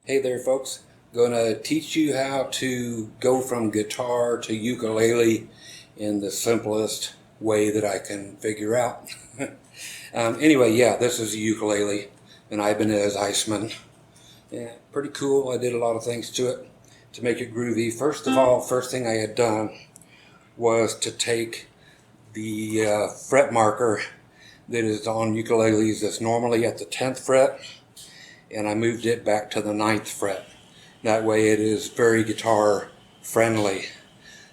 Hey there folks, gonna teach you how to go from guitar to ukulele in the simplest way that I can figure out. Anyway, yeah, this is a ukulele and Ibanez Iceman. Yeah, pretty cool. I did a lot of things to it to make it groovy. First of all, first thing I had done was to take the fret marker that is on ukuleles that's normally at the 10th fret, and I moved it back to the 9th fret. That way it is very guitar friendly.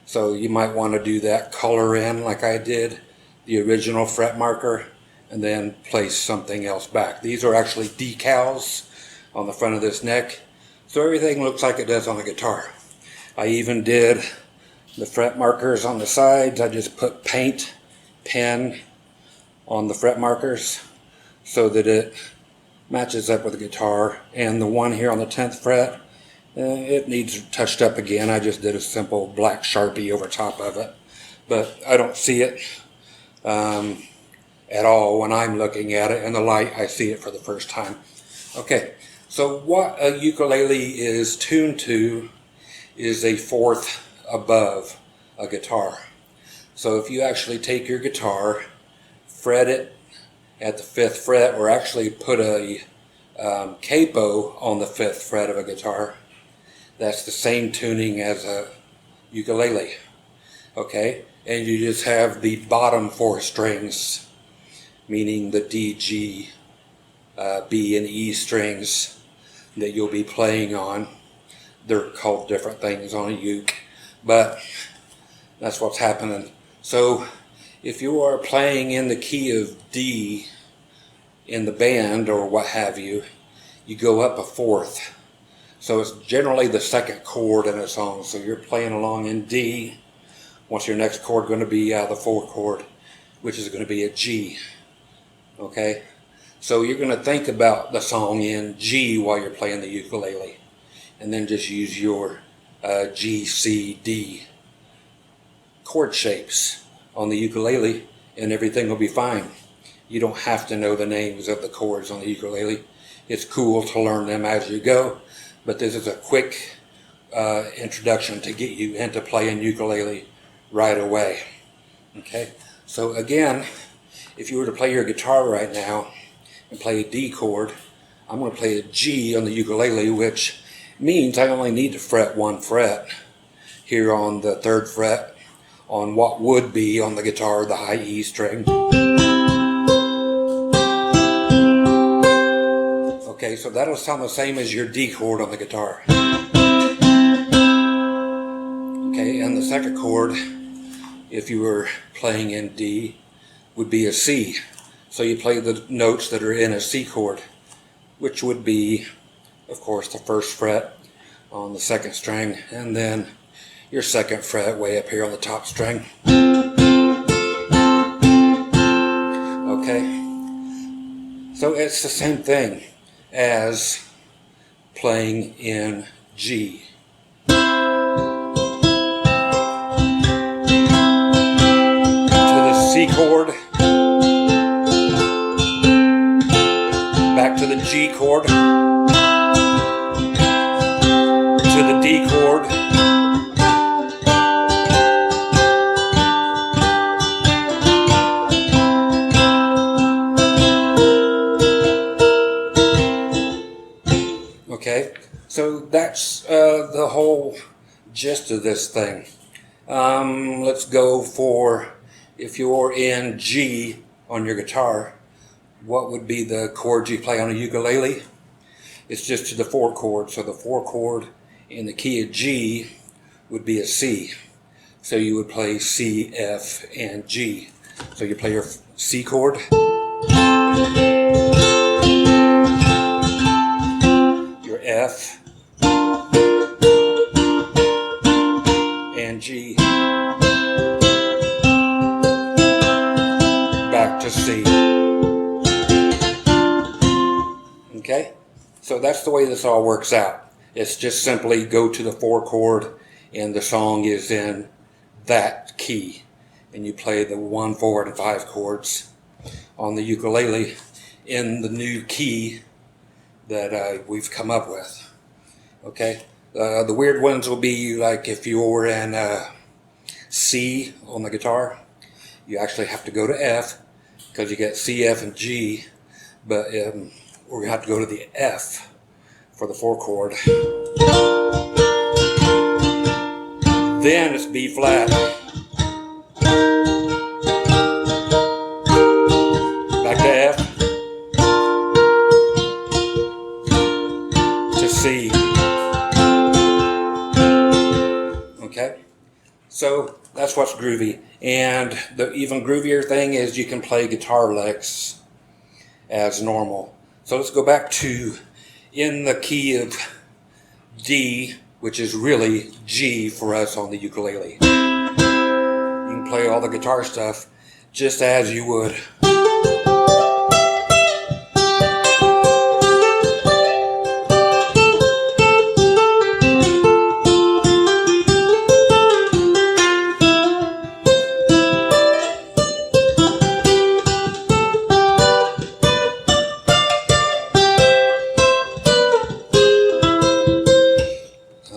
So you might want to do that, color in like I did the original fret marker, and then place something else back. These are actually decals on the front of this neck, so everything looks like it does on a guitar. I even did the fret markers on the sides. I just put paint pen on the fret markers so that it matches up with the guitar. And the one here on the 10th fret, it needs touched up again. I just did a simple black Sharpie over top of it, but I don't see it at all when I'm looking at it. In the light, I see it for the first time. Okay, so what a ukulele is tuned to is a fourth above a guitar. So if you actually take your guitar, fret it at the 5th fret, or actually put a capo on the 5th fret of a guitar, that's the same tuning as a ukulele. Okay, and you just have the bottom 4 strings, meaning the D, G, B, and E strings that you'll be playing on. They're called different things on a uke, but that's what's happening. So if you are playing in the key of D in the band or what have you, you go up a 4th. So it's generally the 2nd chord in a song. So you're playing along in D. What's your next chord going to be? The 4th chord, which is going to be a G. Okay? So you're going to think about the song in G while you're playing the ukulele. And then just use your G, C, D chord shapes on the ukulele, and everything will be fine. You don't have to know the names of the chords on the ukulele. It's cool to learn them as you go, but this is a quick introduction to get you into playing ukulele right away. Okay, so again, if you were to play your guitar right now and play a D chord, I'm going to play a G on the ukulele, which means I only need to fret 1 fret here on the 3rd fret on what would be on the guitar the high E string. Okay, so that'll sound the same as your D chord on the guitar. Okay, and the 2nd chord, if you were playing in D, would be a C. So you play the notes that are in a C chord, which would be, of course, the 1st fret on the 2nd string, and then your 2nd fret way up here on the top string. Okay, so it's the same thing as playing in G. To the C chord, back to the G chord, to the D chord, okay, so that's the whole gist of this thing. Let's go for, if you're in G on your guitar, what would be the chords you play on a ukulele? It's just to the 4 chord. So the 4 chord in the key of G would be a C. So you would play C, F, and G. So you play your C chord, F, and G, back to C. Okay, so that's the way this all works out. It's just simply go to the 4 chord and the song is in that key, and you play the 1, 4, and 5 chords on the ukulele in the new key that we've come up with. Okay, the weird ones will be like if you were in C on the guitar, you actually have to go to F because you get C, F, and G, but we're going to have to go to the F for the 4 chord. Then it's B flat. Back to F. To C. Okay? So that's what's groovy. And the even groovier thing is you can play guitar licks as normal. So let's go back to in the key of D, which is really G for us on the ukulele. You can play all the guitar stuff just as you would.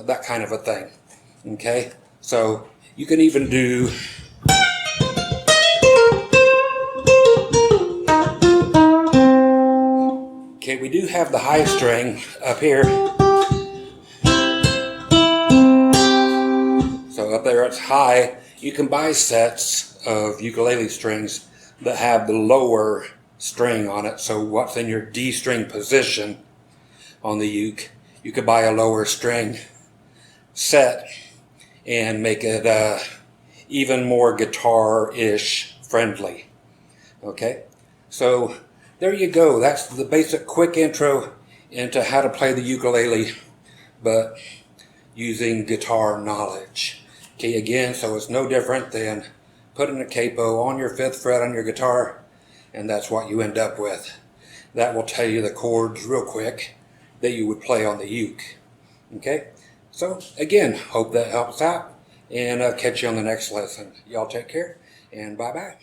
That kind of a thing. Okay, so you can even do okay, we do have the high string up here. So up there it's high. You can buy sets of ukulele strings that have the lower string on it. So what's in your D string position on the uke, you could buy a lower string set and make it even more guitar-ish friendly. Okay, so there you go. That's the basic quick intro into how to play the ukulele, but using guitar knowledge. Okay, again, so it's no different than putting a capo on your 5th fret on your guitar, and that's what you end up with. That will tell you the chords real quick that you would play on the uke. Okay, so again, hope that helps out, and I'll catch you on the next lesson. Y'all take care, and bye-bye.